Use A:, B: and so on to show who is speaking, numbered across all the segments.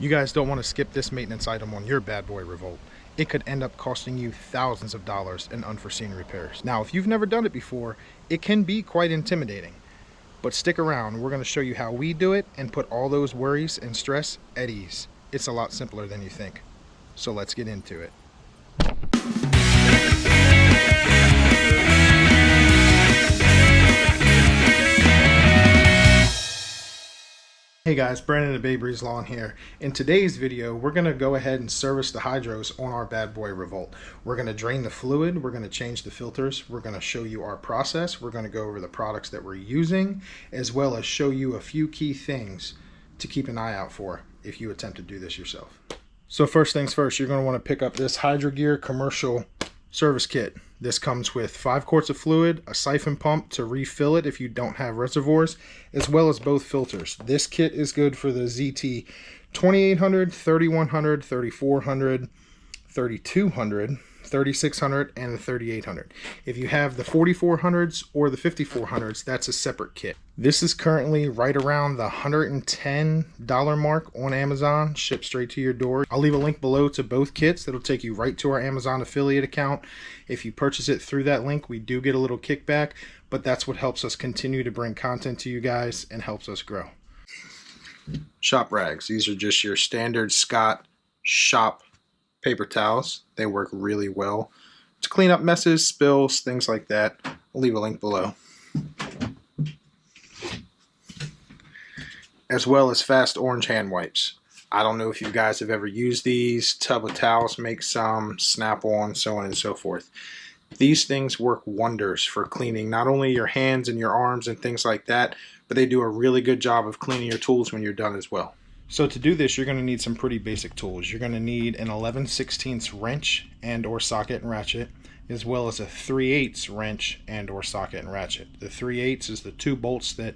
A: You guys don't want to skip this maintenance item on your Bad Boy Revolt. It could end up costing you thousands of dollars in unforeseen repairs. Now, if you've never done it before, it can be quite intimidating. But stick around, we're going to show you how we do it and put all those worries and stress at ease. It's a lot simpler than you think. So let's get into it. Hey guys, Brandon at Baby's Lawn here. In today's video, we're going to go ahead and service the hydros on our Bad Boy Revolt. We're going to drain the fluid, we're going to change the filters, we're going to show you our process, we're going to go over the products that we're using, as well as show you a few key things to keep an eye out for if you attempt to do this yourself. So first things first, you're going to want to pick up this Hydro Gear commercial service kit. This comes with 5 quarts of fluid, a siphon pump to refill it if you don't have reservoirs, as well as both filters. This kit is good for the ZT 2800, 3100, 3400, 3200, 3600, and the 3800. If you have the 4400s or the 5400s, that's a separate kit. This is currently right around the $110 mark on Amazon, shipped straight to your door. I'll leave a link below to both kits. That'll take you right to our Amazon affiliate account. If you purchase it through that link, we do get a little kickback, but that's what helps us continue to bring content to you guys and helps us grow. Shop rags. These are just your standard Scott shop paper towels. They work really well to clean up messes, spills, things like that. I'll leave a link below. As well as fast orange hand wipes. I don't know if you guys have ever used these. Tub of towels make some, Snap-on, so on and so forth. These things work wonders for cleaning not only your hands and your arms and things like that, but they do a really good job of cleaning your tools when you're done as well. So to do this, you're going to need some pretty basic tools. You're going to need an 11/16 wrench and or socket and ratchet, as well as a 3/8 wrench and or socket and ratchet. The 3/8 is the 2 bolts that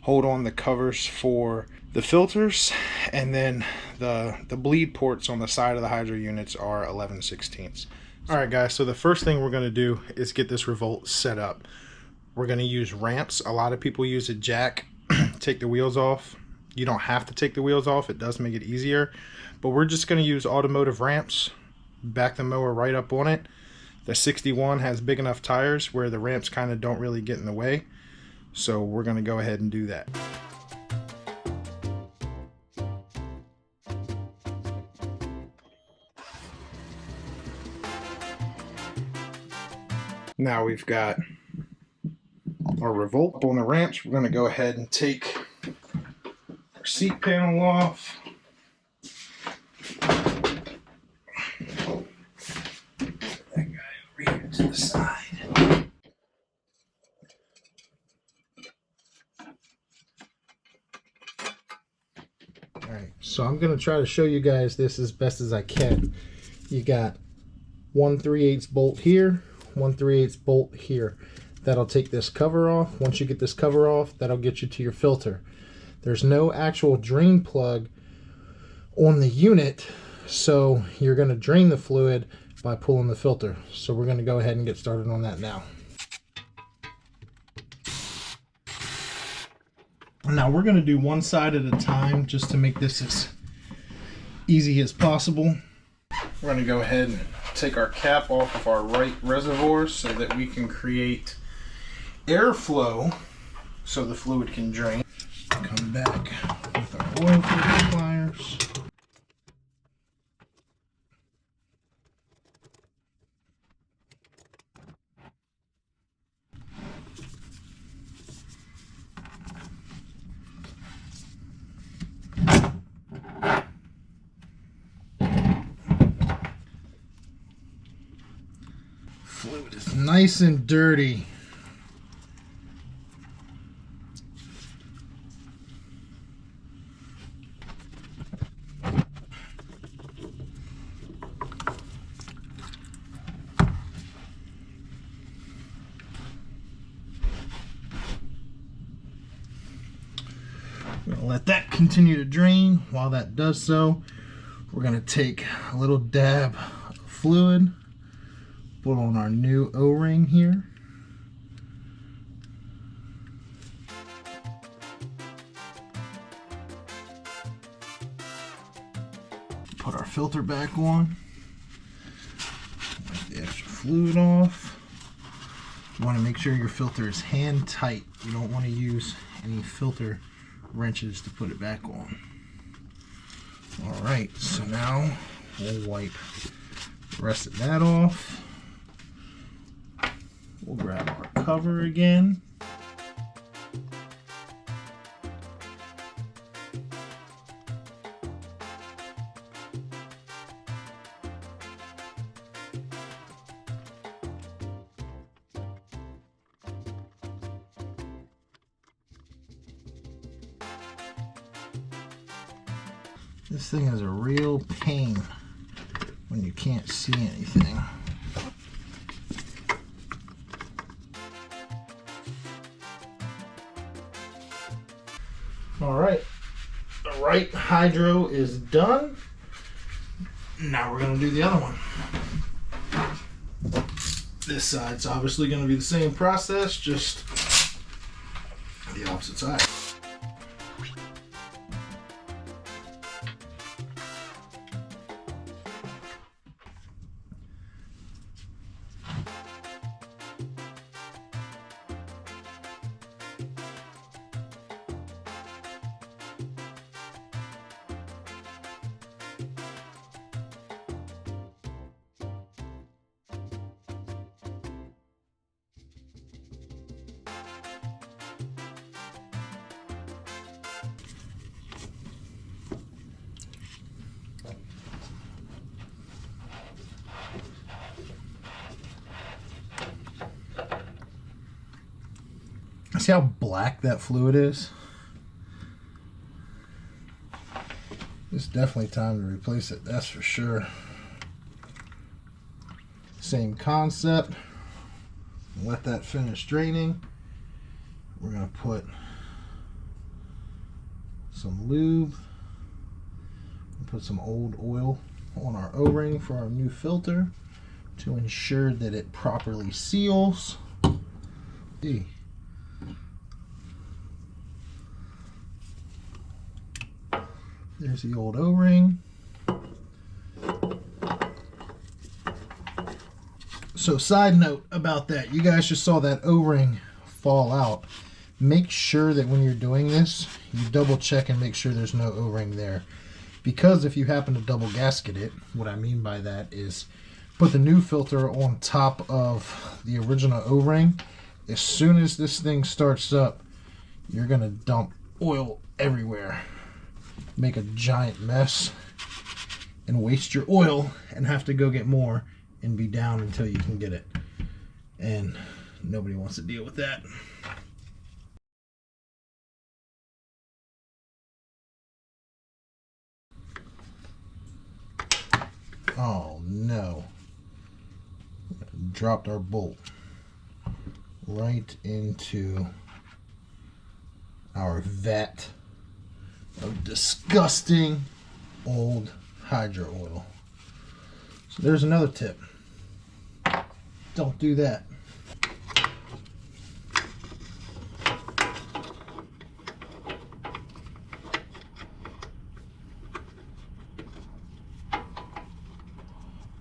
A: hold on the covers for the filters, and then the bleed ports on the side of the hydro units are 11/16. Alright guys, so the first thing we're going to do is get this Revolt set up. We're going to use ramps. A lot of people use a jack, take the wheels off. You don't have to take the wheels off, it does make it easier, but we're just going to use automotive ramps, back the mower right up on it. The 61 has big enough tires where the ramps kind of don't really get in the way, so we're going to go ahead and do that. Now we've got our Revolt on the ramps. We're going to go ahead and take our seat panel off. That guy over here to the side. Alright, so I'm going to try to show you guys this as best as I can. You got 1 3/8 bolt here, 1 3/8 bolt here. That'll take this cover off. Once you get this cover off, that'll get you to your filter. There's no actual drain plug on the unit, so you're going to drain the fluid by pulling the filter. So we're going to go ahead and get started on that now. Now we're going to do one side at a time just to make this as easy as possible. We're going to go ahead and take our cap off of our Wright reservoir so that we can create airflow so the fluid can drain. Come back with our oil filter pliers. Fluid is nice and dirty. I'm going to let that continue to drain. While that does so, we're going to take a little dab of fluid, put on our new O-ring here. put our filter back on. Wipe the extra fluid off. You want to make sure your filter is hand tight. You don't want to use any filter wrenches to put it back on. Alright, so now we'll wipe the rest of that off. We'll grab our cover again. This thing is a real pain when you can't see anything. Alright, the right hydro is done. Now we're going to do the other one. This side's obviously going to be the same process, just the opposite side. See how black that fluid is? It's definitely time to replace it, that's for sure. Same concept. Let that finish draining. We're going to put some lube, put some old oil on our O-ring for our new filter to ensure that it properly seals. There's the old O-ring. So side note about that, you guys just saw that O-ring fall out. Make sure that when you're doing this, you double check and make sure there's no O-ring there. Because if you happen to double gasket it, what I mean by that is put the new filter on top of the original O-ring. As soon as this thing starts up, you're gonna dump oil everywhere. Make a giant mess and waste your oil and have to go get more and be down until you can get it. And nobody wants to deal with that. Oh no. Dropped our bolt right into our vat of disgusting old hydro oil. So there's another tip. Don't do that.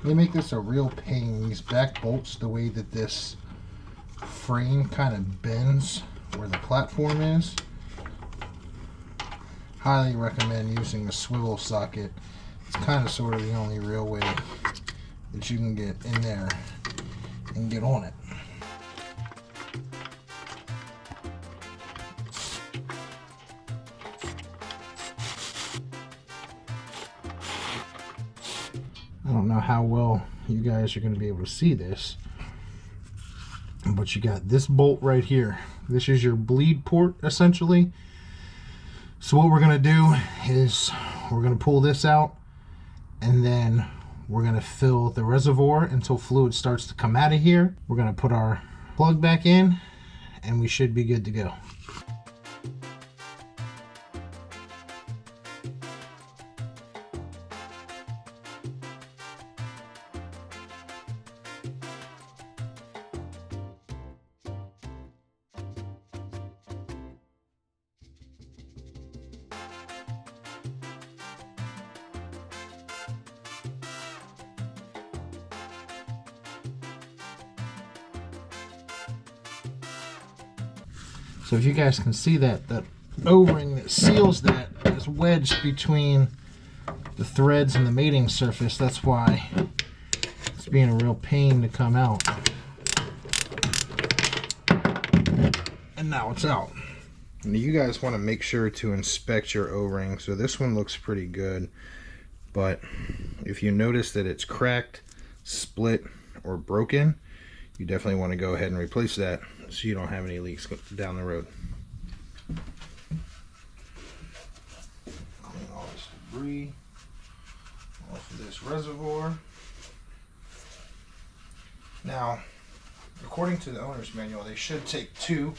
A: They make this a real pain. These back bolts, the way that this frame kind of bends where the platform is. Highly recommend using a swivel socket. It's kind of sort of the only real way that you can get in there and get on it. I don't know how well you guys are going to be able to see this, but you got this bolt right here. This is your bleed port essentially. So what we're going to do is we're going to pull this out, and then we're going to fill the reservoir until fluid starts to come out of here. We're going to put our plug back in and we should be good to go. So if you guys can see that O-ring that seals that is wedged between the threads and the mating surface, that's why it's being a real pain to come out. And now it's out. And you guys want to make sure to inspect your O-ring. So this one looks pretty good, but if you notice that it's cracked, split, or broken, you definitely want to go ahead and replace that so you don't have any leaks down the road. Clean all this debris off of this reservoir. Now, according to the owner's manual, they should take 2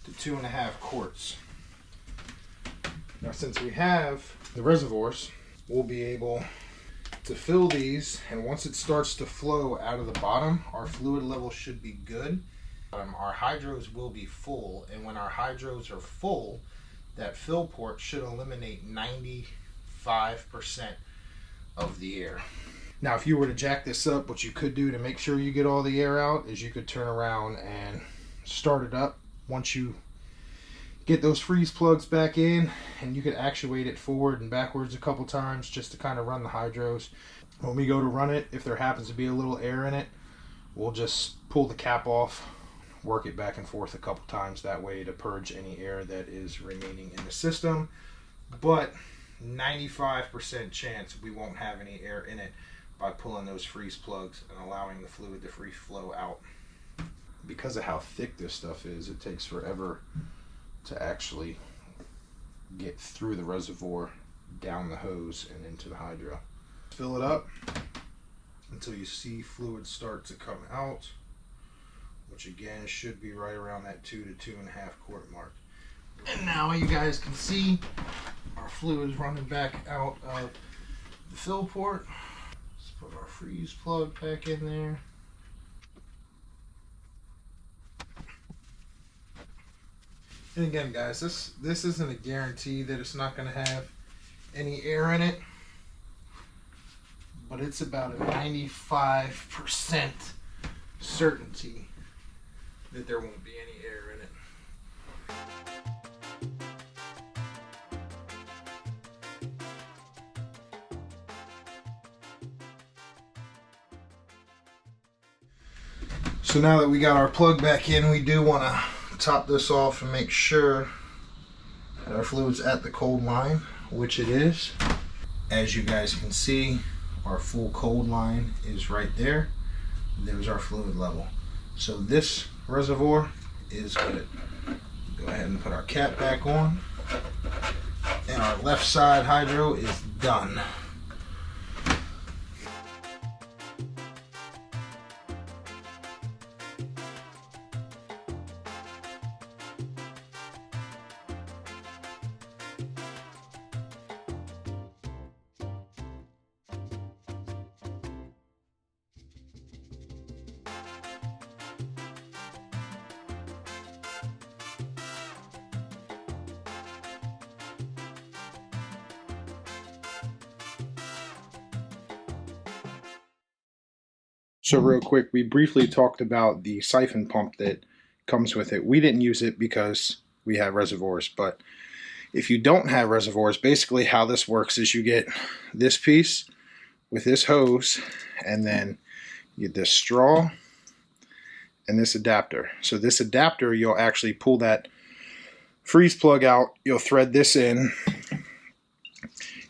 A: to 2.5 quarts. Now, since we have the reservoirs, we'll be able to fill these, and once it starts to flow out of the bottom, our fluid level should be good. Our hydros will be full, and when our hydros are full, that fill port should eliminate 95% of the air. Now, if you were to jack this up, what you could do to make sure you get all the air out is you could turn around and start it up. Once you get those freeze plugs back in, and you could actuate it forward and backwards a couple times just to kind of run the hydros. When we go to run it, if there happens to be a little air in it, we'll just pull the cap off, work it back and forth a couple times, that way to purge any air that is remaining in the system. But 95% chance we won't have any air in it by pulling those freeze plugs and allowing the fluid to free flow out. Because of how thick this stuff is, it takes forever to actually get through the reservoir, down the hose, and into the hydro. Fill it up until you see fluid start to come out, which again should be right around that 2 to 2.5 quart mark. And now you guys can see our fluid is running back out of the fill port. Let's put our freeze plug back in there. And again, guys, this isn't a guarantee that it's not going to have any air in it, but it's about a 95% certainty that there won't be any air in it. So now that we got our plug back in, we do want to top this off and make sure that our fluid's at the cold line, which it is. As you guys can see, our full cold line is right there. There's our fluid level. So this reservoir is good. Go ahead and put our cap back on, and our left side hydro is done. So real quick, we briefly talked about the siphon pump that comes with it. We didn't use it because we have reservoirs, but if you don't have reservoirs, basically how this works is you get this piece with this hose, and then you get this straw and this adapter. So this adapter, you'll actually pull that freeze plug out, you'll thread this in,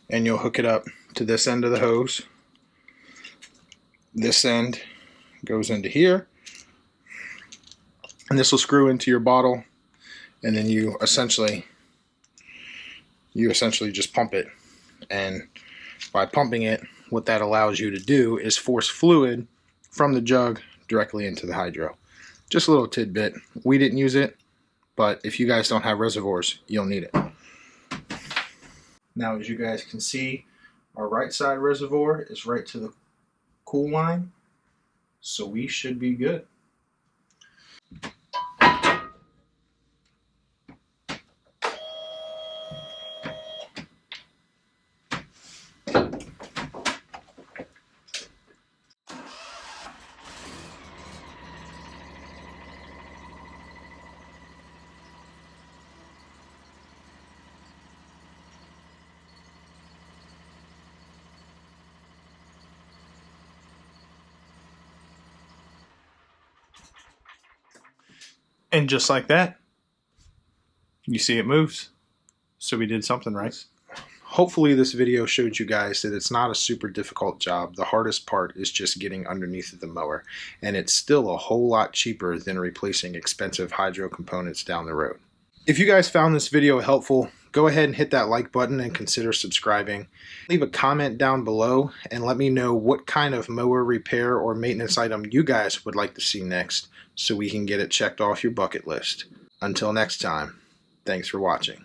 A: and you'll hook it up to this end of the hose. This end goes into here, and this will screw into your bottle, and then you essentially just pump it. And by pumping it, what that allows you to do is force fluid from the jug directly into the hydro. Just a little tidbit. We didn't use it, but if you guys don't have reservoirs, you'll need it. Now, as you guys can see, our right side reservoir is right to the cool line, so we should be good. And just like that, you see it moves. So we did something right. Hopefully this video showed you guys that it's not a super difficult job. The hardest part is just getting underneath the mower. And it's still a whole lot cheaper than replacing expensive hydro components down the road. If you guys found this video helpful, go ahead and hit that like button and consider subscribing. Leave a comment down below and let me know what kind of mower repair or maintenance item you guys would like to see next so we can get it checked off your bucket list. Until next time, thanks for watching.